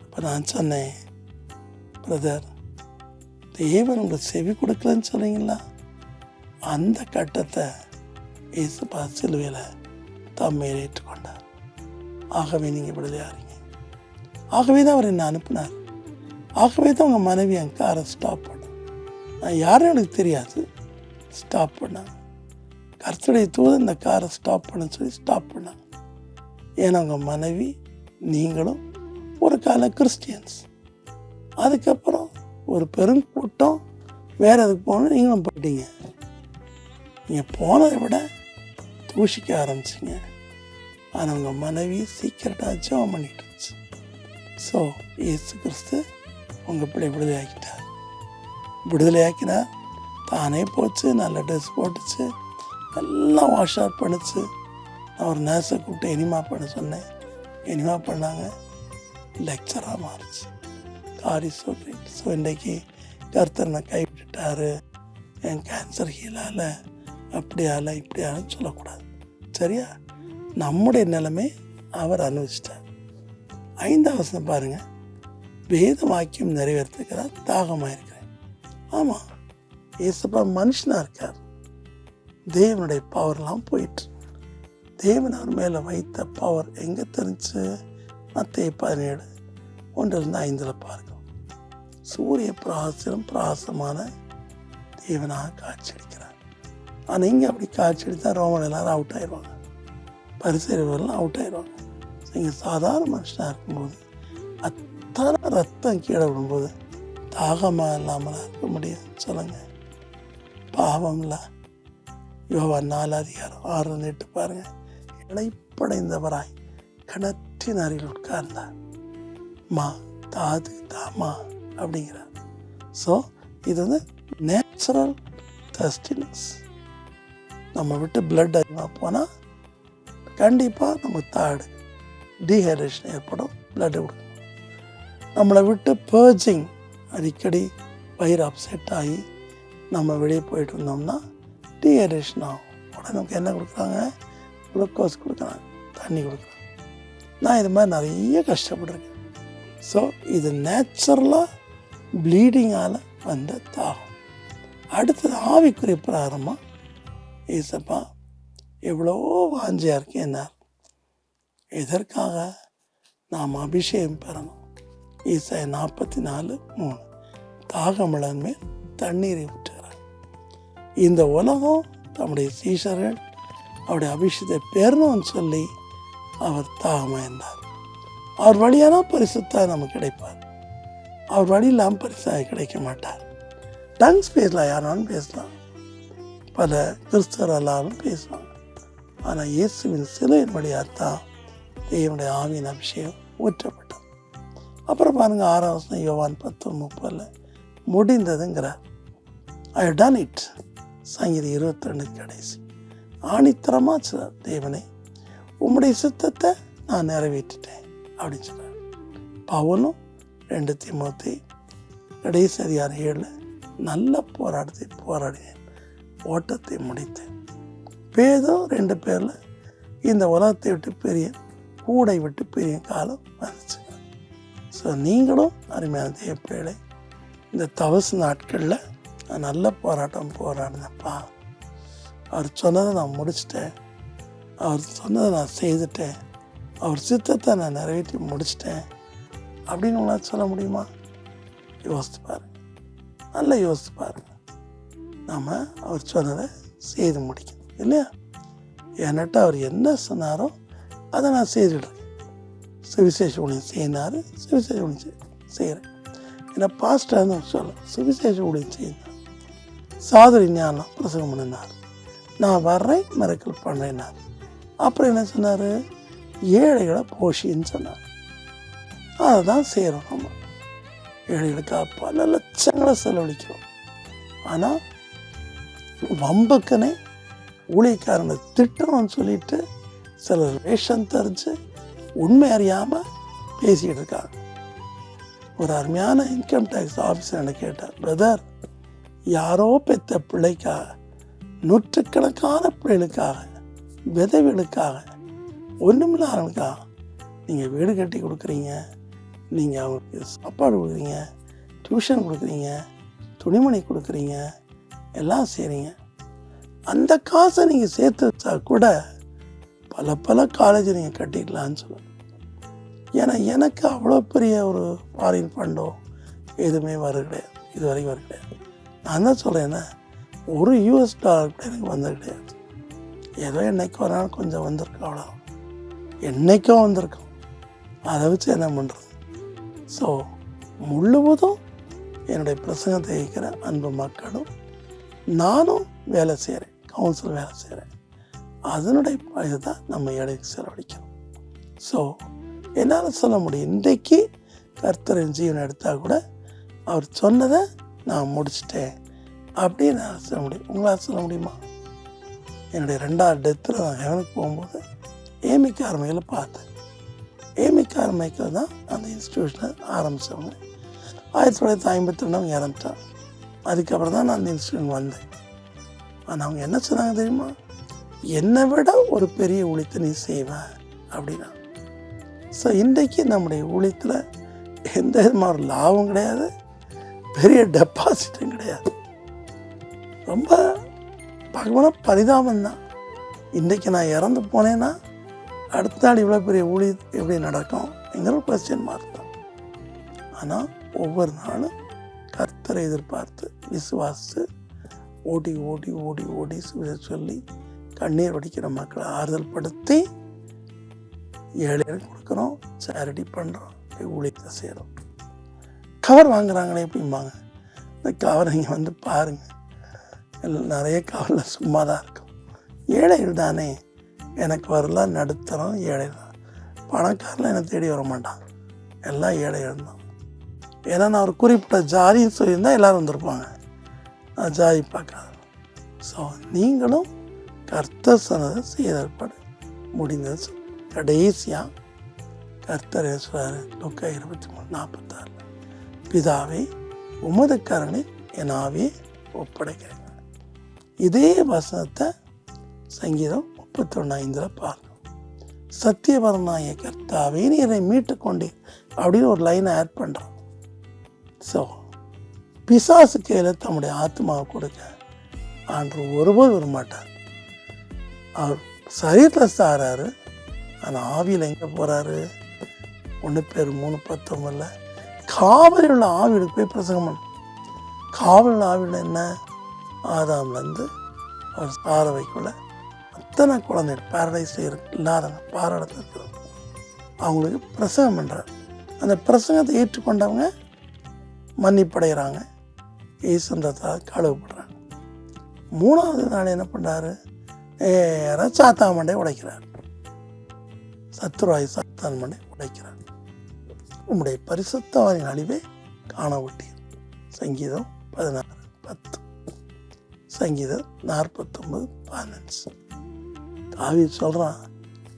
அப்போ நான் சொன்னேன், பிரதர், தேவன் உங்களுக்கு செவி கொடுக்கலன்னு சொன்னீங்களா, அந்த கட்டத்தை இயேசுப்பா சிலுவையில் தம்மையில் ஏற்றுக்கொண்டார். ஆகவே நீங்கள் விடுதலையாறீங்க. ஆகவே தான் அவர் என்னை அனுப்பினார். ஆகவே தான் உங்கள் மனைவி என் காரை ஸ்டாப் பண்ண, நான் யாரும் எனக்கு தெரியாது, ஸ்டாப் பண்ணாங்க. கர்த்தருடைய தூதன் இந்த காரை ஸ்டாப் பண்ண சொல்லி ஸ்டாப் பண்ணாங்க. ஏன்னா உங்கள் மனைவி நீங்களும் ஒரு கால கிறிஸ்டியன்ஸ், அதுக்கப்புறம் ஒரு பெருங்கூட்டம் வேறு எதுக்கு போகணும், நீங்களும் போயிட்டீங்க. நீங்கள் போனதை விட தூஷிக்க ஆரம்பிச்சிங்க. ஆனால் உங்கள் மனைவி சீக்கிரட்டாக ஜெபம் பண்ணிட்டு இருந்துச்சு. ஸோ இயேசு கிறிஸ்து உங்கள் பிள்ளை விடுதலையாக்கிட்டார். விடுதலையாக்கினார், தானே போச்சு, நல்ல ட்ரெஸ் போட்டுச்சு, எல்லாம் வாஷ் அவுட் பண்ணிச்சு. நான் ஒரு நர்ஸை கூப்பிட்டு எனிமா பண்ண சொன்னேன், எனிமா பண்ணாங்க, லெக்சராக மாறிச்சு. காரி சொல்லி ஸோ இன்றைக்கி கர்த்தர் நான் கைவிட்டுட்டார், என் கேன்சர் ஹீலால், அப்படியால இப்படியாலும் சொல்லக்கூடாது. சரியா? நம்முடைய நிலைமை அவர் அனுபவிச்சிட்டார். 5ஆம் வசனம் பாருங்கள், வேத வாக்கியம் நிறைவேறத்துக்கிறார், தாகமாக இருக்கிறேன். ஆமாம், ஏசப்பா மனுஷனாக இருக்கார். தேவனுடைய பவர்லாம் போயிட்டு, தேவன் அவர் மேலே வைத்த பவர் எங்கே தெரிஞ்சு? மத்தேயு 17:1-5 பார்க்கிறோம். சூரிய பிரகாசம் பிரகாசமான தேவனாக காட்சியளிக்கிறார். ஆனால் இங்கே அப்படி காட்சியளித்தா ரோமன் எல்லாரும் அவுட் ஆயிடுவாங்க, பரிசேயர்கள்லாம் அவுட் ஆயிடுவாங்க. நீங்கள் சாதாரண மனுஷனாக இருக்கும்போது அத்தனை ரத்தம் கீழே விடும்போது தாகமாக இல்லாமல் இருக்க முடியும்? சொல்லுங்கள். பாவம்ல யோவான் 4:6-8 பாருங்கள். இளைப்படைந்தவராய் கிணற்றின் அருகில் உட்கார்ந்தார், மா தாது தாமா அப்படிங்கிறார். ஸோ இது நேச்சுரல் தஸ்டினஸ். நம்ம விட்டு பிளட் அதிகமாக போனால் கண்டிப்பாக நமக்கு தாடு டீஹைட்ரேஷன் ஏற்படும், பிளட் கொடுக்கணும். நம்மளை விட்டு பர்ஜிங், அடிக்கடி வயிறு அப்செட் ஆகி நம்ம வெளியே போயிட்டு இருந்தோம்னா டீஹைட்ரேஷன் ஆகும். உடனே நமக்கு என்ன கொடுக்குறாங்க? குளுக்கோஸ் கொடுக்குறாங்க, தண்ணி கொடுக்குறாங்க. நான் இது மாதிரி நிறைய கஷ்டப்பட்டுருக்கேன். ஸோ இது நேச்சுரலாக ப்ளீடிங்கால் வந்த தாகம். அடுத்தது ஆவிக்குரிய பிராரமாக ஏசப்பா எவ்வளோ வாஞ்சியாக இருக்கேன்னார். எதற்காக? நாம் அபிஷேகம் பெறணும். ஏசாயா 44:3 தாகமிழன் மேல் தண்ணீரை ஊற்றுகிறார். இந்த உலகம் தம்முடைய சீஷர்கள் அவருடைய அபிஷேகத்தை பெறணும்னு சொல்லி அவர் தாகமாக இருந்தார். அவர் வழியானா பரிசுத்தாக நமக்கு கிடைப்பார், அவர் வழி இல்லாமல் பரிசாக கிடைக்க மாட்டார். டங்ஸ் பேசலாம், யாராலும் பேசலாம், பல கிறிஸ்தவர் எல்லாரும் பேசுவாங்க. ஆனால் இயேசுவின் சிலுவையின் வழியாகத்தான் தேவனுடைய ஆவியின் அபிஷேகம் ஊற்றப்பட்டது. அப்புறம் பாருங்கள் 6ஆம் வசனம் யோவான் 10:30 முடிந்ததுங்கிறார். I done it. சங்கீதம் 22 கடைசி ஆணித்தரமாக சொல்றார், தேவனே உம்முடைய சித்தத்தை நான் நிறைவேற்றிட்டேன் அப்படின்னு சொல்கிறார். பவுலும் 2 தீமோத்தேயு கடைசி அதிகாரம் 7 நல்ல போராட்டத்தை போராடினேன், ஓட்டத்தை முடித்தேன். பேதும் 2 பேரில் இந்த உலகத்தை விட்டு பெரிய கூடை விட்டு பெரிய காலம் வந்துச்சு. ஸோ நீங்களும் அருமையான தேவ பிள்ளைகளை இந்த தவசு நாட்களில் நான் நல்ல போராட்டம் போராடினேன்ப்பா, அவர் சொன்னதை நான் முடிச்சிட்டேன், அவர் சொன்னதை நான் செய்துட்டேன், அவர் சித்தத்தை நான் நிறைவேற்றி முடிச்சிட்டேன் அப்படின்னு உங்களால் சொல்ல முடியுமா? யோசித்து பாருங்கள், நல்லா யோசித்து பாருங்கள். நாம் அவர் சொன்னதை செய்து முடிக்கணும் இல்லையா? என்கிட்ட அவர் என்ன சொன்னாரோ அதை நான் செய்துடுறேன். சுவிசேஷ ஊழியம் செய்யினார், சுவிசேஷ ஊழியம் செய்கிறேன். ஏன்னா பாஸ்டர்னு சொல்ல சுவிசேஷ ஊழியம் செய்யினார், சாதுரி ஞானம் பிரசங்கம் பண்ணினார், நான் வர்றேன் மிரக்கல் பண்ணுறேன்னார். அப்புறம் என்ன சொன்னார்? ஏழைகளை போஷின்னு சொன்னார். அதை தான் செய்கிறோம். நம்ம ஏழைகளுக்காக பல லட்சங்களை செலவழிக்கிறோம். ஆனால் வம்புக்குனே ஊழியக்காரனை திட்டணும்னு சொல்லிட்டு சிலர் வேஷம் தெரிஞ்சு உண்மை அறியாமல் பேசிக்கிட்டு இருக்காங்க. ஒரு அருமையான இன்கம் டேக்ஸ் ஆஃபீஸர் என்ன கேட்டார், பிரதர், யாரோ பெற்ற பிள்ளைக்காக, நூற்றுக்கணக்கான பிள்ளைகளுக்காக, விதவைகளுக்காக, ஒன்றுமில்லாதவங்களுக்காக நீங்கள் வீடு கட்டி கொடுக்குறீங்க, நீங்கள் அவங்களுக்கு சாப்பாடு கொடுக்குறீங்க, டியூஷன் கொடுக்குறீங்க, துணிமணி கொடுக்குறீங்க, எல்லாம் செய்கிறீங்க. அந்த காசை நீங்கள் சேர்த்து வச்சா கூட பல காலேஜ் நீங்கள் கட்டிக்கலான்னு சொல்லுவேன். ஏன்னா எனக்கு அவ்வளோ பெரிய ஒரு ஃபாரின் ஃபண்டோ எதுவுமே வர கிடையாது, இது வரைக்கும் வர கிடையாது. நான் தான் சொல்கிறேன்னா ஒரு US டாலர் கூட எனக்கு வந்தது கிடையாது. ஏதோ என்னைக்கு ஒரு நாள் கொஞ்சம் வந்திருக்கு, அவ்வளோ என்னைக்கும் வந்திருக்கும். அதை வச்சு என்ன பண்ணுறது? ஸோ முழுவதும் என்னுடைய பிரசங்கத்தை கேட்குற அன்பு மக்களும் நானும் வேலை செய்கிறேன், கவுன்சில் வேலை செய்கிறேன். அதனுடைய இதுதான் நம்ம இடைக்கு செலவழிக்கிறோம். ஸோ என்னால் சொல்ல முடியும், இன்றைக்கு கர்த்தரின் ஜீவனை எடுத்தால் கூட அவர் சொன்னதை நான் முடிச்சிட்டேன் அப்படின்னு நான் சொல்ல முடியும். உங்களால் சொல்ல முடியுமா? என்னுடைய 2வது டெத்தில் நான் ஹெவனுக்கு போகும்போது ஏமிக்கார் மைக்கில் பார்த்தேன். ஏமிக்கார் மைக்கில் தான் அந்த இன்ஸ்டியூஷனை ஆரம்பித்தவங்க. 1952 அவங்க இறந்துட்டான். அதுக்கப்புறம் தான் நான் அந்த இன்ஸ்டியூஷன் வந்தேன். ஆனால் அவங்க என்ன சொன்னாங்க தெரியுமா? என்னை விட ஒரு பெரிய ஊழியத்தை நீ செய்வேன் அப்படின்னா. ஸோ இன்றைக்கு நம்முடைய ஊழியத்தில் எந்த விதமான ஒரு லாபம் கிடையாது, பெரிய டெபாசிட்டும் கிடையாது. ரொம்ப பார்க்கணும்னா பரிதாபம் தான். இன்றைக்கி நான் இறந்து போனேன்னா அடுத்த நாள் இவ்வளோ பெரிய ஊழியம் எப்படி நடக்கும் என்கிற ஒரு கொஸ்டின் மார்க் தான். ஆனால் ஒவ்வொரு நாளும் கர்த்தரை எதிர்பார்த்து விசுவாசித்து ஓடி ஓடி ஓடி ஓடி சொல்லி கண்ணீர் வடிக்கிற மக்களை ஆறுதல் படுத்தி ஏழைகளுக்கு கொடுக்குறோம், சேரிட்டி பண்ணுறோம், ஊழியத்தை செய்கிறோம். கவர் வாங்குறாங்களே எப்படிம்பாங்க, இந்த கவர் நீங்கள் வந்து பாருங்கள், எல்லாம் நிறைய கவரில் சும்மா தான் இருக்கும். ஏழைகள் தானே, எனக்கு வரலாம் நடுத்தரம் ஏழை தான். பணக்காரெலாம் என்னை தேடி வர மாட்டான், எல்லாம் ஏழைகள் தான். ஏன்னா நான் ஒரு குறிப்பிட்ட ஜாதின்னு சொல்லியிருந்தால் எல்லோரும் வந்திருப்பாங்க, நான் ஜாதி பார்க்காத. ஸோ நீங்களும் கர்த்தர் சொன்னதை செய்தற்படு முடிந்தது. கடைசியாக கர்த்தர் சொல்றாரு, லூக்கா 23:46, பிதாவே உமது கரங்களில் என் ஆவியை ஒப்படைக்கிறேன். இதே வசனத்தை சங்கீதம் 31:5 பார்க்கணும். சத்தியவரனாய கர்த்தாவே நீ என்னை மீட்டு கொண்டீர் அப்படின்னு ஒரு லைனை ஆட் பண்ணுறான். ஸோ பிசாசு கையில் தம்முடைய ஆத்மாவை கொடுக்க ஆண்டவர் ஒருபோது வர மாட்டார். அவர் சரீரத்தில் சாராரு, ஆனால் ஆவியில் எங்கே போகிறாரு? 1 பேர் 3:19 காவலில் உள்ள ஆவிகளுக்கு போய் பிரசங்கம் பண்ண. காவலில் ஆவியில் என்ன? ஆதாம்லேருந்து அவர் சார வைக்குள்ள அத்தனை குழந்தைகள் பேரடைஸில் இல்லாதவங்க, பாராடத்தில் இருக்கிறவங்க, அவங்களுக்கு பிரசங்கம் பண்ணுறார். அந்த பிரசங்கத்தை ஏற்றுக்கொண்டவங்க மன்னிப்படைகிறாங்க, ஈசுன்றதால் கழுவுப்படுறாங்க. 3வது நாள் என்ன பண்ணுறாரு? சாத்தா மண்டை உடைக்கிறார், சத்துருவாய் சாத்தான் மண்டை உடைக்கிறார். உம்முடைய பரிசுத்தவானின் அழிவை காண விட்டீர். சங்கீதம் 16:10, சங்கீதம் 49:15. தாவீது சொல்கிறான்,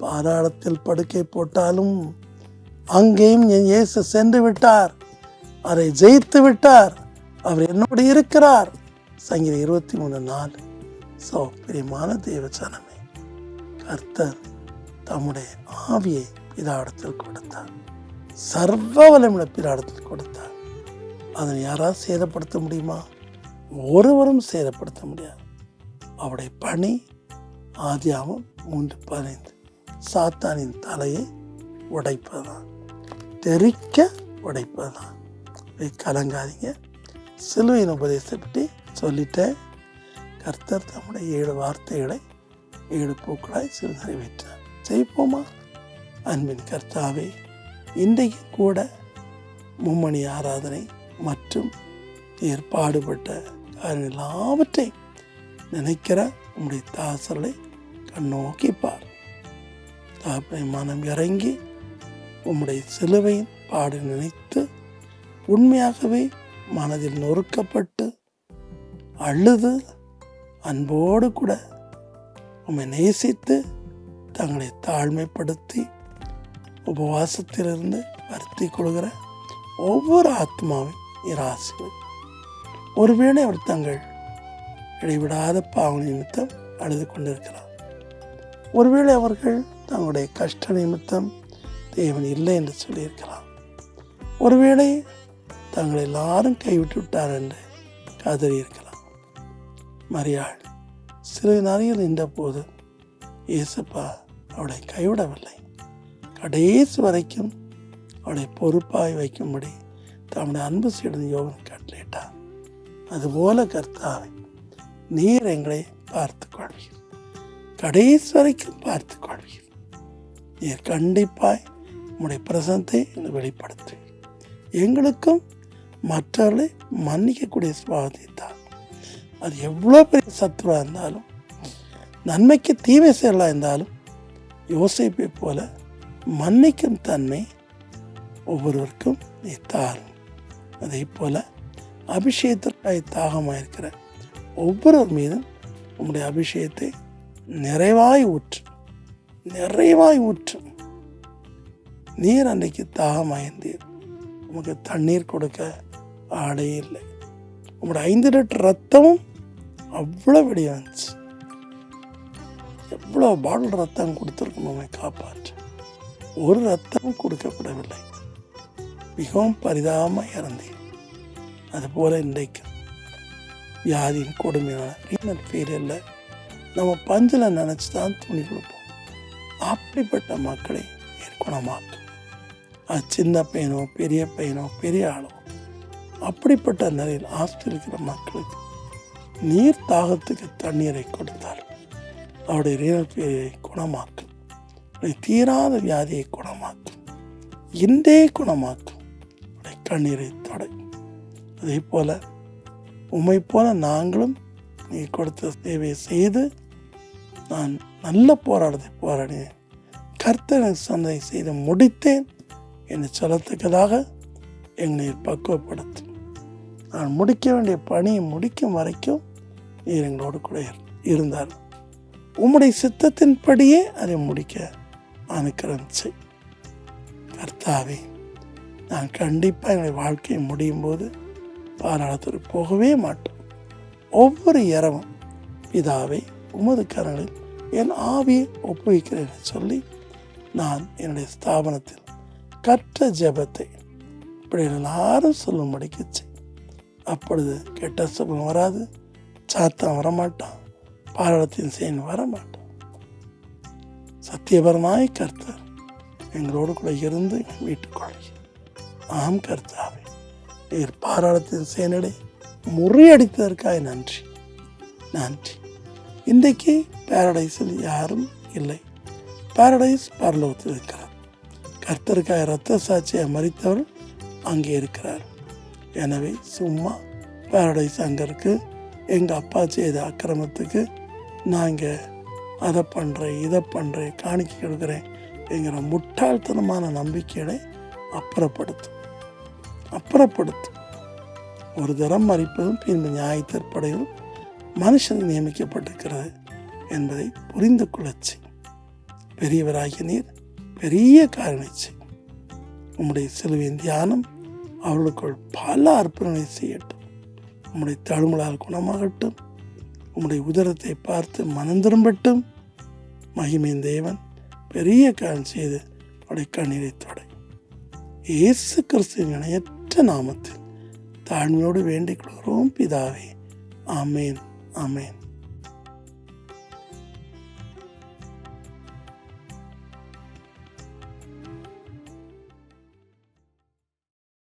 பாதாளத்தில் படுக்கை போட்டாலும் அங்கேயும் என் இயேசு சென்று விட்டார், அதை ஜெயித்து விட்டார், அவர் என்னோடு இருக்கிறார். சங்கீதம் 23:4. ஸோ பிரியமான தேவ ஜனமே, கர்த்தர் தம்முடைய ஆவியை பிதாவிடத்தில் கொடுத்தார், சர்வ வல்லமையுள்ள பிதாவிடத்தில் கொடுத்தார். அதனை யாராவது சேதப்படுத்த முடியுமா? ஒருவரும் சேதப்படுத்த முடியாது. அவருடைய பணி ஆதியாகமம் 3:15 சாத்தானின் தலையை உடைப்பதுதான், தெரிக்க உடைப்பதுதான். கலங்காதீங்க. சிலுவையின் உபதேசத்தை பற்றி சொல்லிட்டேன். கர்த்தர் தம்முடைய 7 வார்த்தைகளை 7 பூக்களாய் சிறு நிறைவேற்றார். செய்ப்போமா? அன்பின் கர்த்தாவே, இன்றைக்கு கூட மும்மணி ஆராதனை மற்றும் ஏற்பாடுபட்ட காரியம் எல்லாவற்றையும் நினைக்கிற உம்முடைய தாசர்களை கண்ணோக்கி பார். தாப்பனை மனம் இறங்கி உம்முடைய சிலுவையின் பாடு நினைத்து உண்மையாகவே மனதில் நொறுக்கப்பட்டு அழுது அன்போடு கூட உம்மை நேசித்து தங்களை தாழ்மைப்படுத்தி உபவாசத்திலிருந்து வருத்தி கொள்கிற ஒவ்வொரு ஆத்மாவையும் நீர் ஆசீர்வதி. ஒருவேளை அவர் தங்கள் இடைவிடாத பாவம் நிமித்தம் அழுது கொண்டிருக்கிறார். ஒருவேளை அவர்கள் தங்களுடைய கஷ்ட நிமித்தம் தேவன் இல்லை என்று சொல்லியிருக்கலாம். ஒருவேளை தங்களை எல்லாரும் கைவிட்டு விட்டார் என்று கதறியிருக்கலாம். மரியாள் சிறு நரையில் நின்ற போது இயேசுப்பா அவளை கைவிடவில்லை. கடைசி வரைக்கும் அவளை பொறுப்பாய் வைக்கும்படி தம்முடைய அன்பு சீடன் யோவான் கட்டளையிட்டார். அதுபோல கர்த்தாவே, நீர் எங்களை பார்த்து கொள்வீர், கடைசி வரைக்கும் பார்த்து கொள்வீர். நீர் கண்டிப்பாய் உம்முடைய பிரசனத்தை வெளிப்படுத்து. எங்களுக்கும் மற்றவர்களை மன்னிக்கக்கூடிய சுபாவத்தை தான். அது எவ்வளோ பெரிய சத்துருவாக இருந்தாலும், நன்மைக்கு தீமை செயலாக இருந்தாலும், யோசேப்பை போல மன்னிக்கும் தன்மை ஒவ்வொருவருக்கும் நீ தாரும். அதே போல அபிஷேகத்திற்காக தாகமாக இருக்கிற ஒவ்வொருவர் மீதும் உம்முடைய அபிஷேகத்தை நிறைவாய் ஊற்று. நீர் அன்றைக்கு தாகமாயிருந்தீர், உமக்கு தண்ணீர் கொடுக்க ஆடே இல்லை. உங்களோட 5 லிட்டர் ரத்தமும் அவ்வளோ வெளியே வந்துச்சு. எவ்வளோ பாட்டில் ரத்தம் கொடுத்துருக்கணும் நம்மை காப்பாற்ற. ஒரு ரத்தமும் கொடுக்கப்படவில்லை. மிகவும் பரிதாபமாக இறந்தேன். அதுபோல் இன்றைக்கு வியாதியின் கொடுமையான ரீனல் ஃபெயிலியரில் நம்ம பஞ்சில் நினச்சி தான் துணி கொடுப்போம். அப்படிப்பட்ட மக்களை குணமாக்கும். அது சின்ன பையனோ பெரிய பையனோ பெரிய ஆளோ, அப்படிப்பட்ட நிலையில் ஆஸ்திரிக்கிற மக்களுக்கு நீர் தாகத்துக்கு தண்ணீரை கொடுத்தால் அவருடைய ரீனல் ஃபெயிலியரை குணமாக்கும். தீராத வியாதியை குணமாக்கும். இன்றே குணமாக்கும். அவருடைய கண்ணீரை தொடை. அதே போல உம்மை போல நாங்களும் நீ கொடுத்த சேவையை செய்து நான் நல்ல போராட்டத்தை போராடினேன், கர்த்தர் எனக்கு சொன்னதை செய்து முடித்தேன் என்று சொல்லத்தக்கதாக எங்களை பக்குவப்படுத்தும். நான் முடிக்க வேண்டிய பணியை முடிக்கும் வரைக்கும் நீர் எங்களோடு கூட இருந்தார். உம்முடைய சித்தத்தின்படியே அதை முடிக்க அனுக்கிரம் செய். கர்த்தாவே, நான் கண்டிப்பாக எங்களுடைய வாழ்க்கையை முடியும் போது பாராளத்திற்கு போகவே மாட்டோம். ஒவ்வொரு இரவும் பிதாவை உமது கரங்களில் என் ஆவியை ஒப்புவிக்கிறேன் என்று சொல்லி நான் என்னுடைய ஸ்தாபனத்தில் கற்ற ஜெபத்தை இப்படி எல்லாரும் சொல்லும்படிக்கு செய். அப்பொழுது கெட்ட சுபம் வராது, சாத்தான் வரமாட்டான், பாராளத்தின் செயல் வரமாட்டான். சத்தியபரமாய் கர்த்தர் எங்களோடு கூட இருந்து மீட்டுக் கொள்கிறார். ஆம் கர்த்தாவே, நீர் பாராளத்தின் செயலை முறியடித்ததற்காக நன்றி. இன்றைக்கு பாரடைஸில் யாரும் இல்லை. பாரடைஸ் பரலோகத்தில் இருக்கிறார். கர்த்தருக்காக இரத்த சாட்சியை மரித்தவர்கள் அங்கே இருக்கிறார். எனவே சும்மா பாரடைஸ் அங்கே இருக்கு, எங்கள் அப்பா செய்த அக்கிரமத்துக்கு நாங்கள் அதை பண்ணுறேன் இதை பண்ணுறேன் காணிக்கை கொடுக்குறேன் என்கிற முட்டாள்தனமான நம்பிக்கையை அப்புறப்படுத்தும். ஒரு தரம் மறிப்பதும் பின்பு நியாய தீர்ப்படையும் மனுஷனுக்கு நியமிக்கப்பட்டிருக்கிறது என்பதை புரிந்து கொள்ளச்சு. பெரியவராகிய நீர் பெரிய காரணச்சு. உம்முடைய சிலுவையின் தியானம் அவர்களுக்குள் பல அர்ப்பணங்களை செய்யட்டும். உம்முடைய தழும்பலால் குணமாகட்டும். உம்முடைய உதரத்தை பார்த்து மனம் திரும்பட்டும். மகிமையின் தேவன் பெரிய காரணம் செய்து அவருடைய கண்ணீரை தொடை. இயேசு கிறிஸ்துவின் இணையற்ற நாமத்தில் தாழ்மையோடு வேண்டிக் கொள்கிறோம் பிதாவே. ஆமேன்.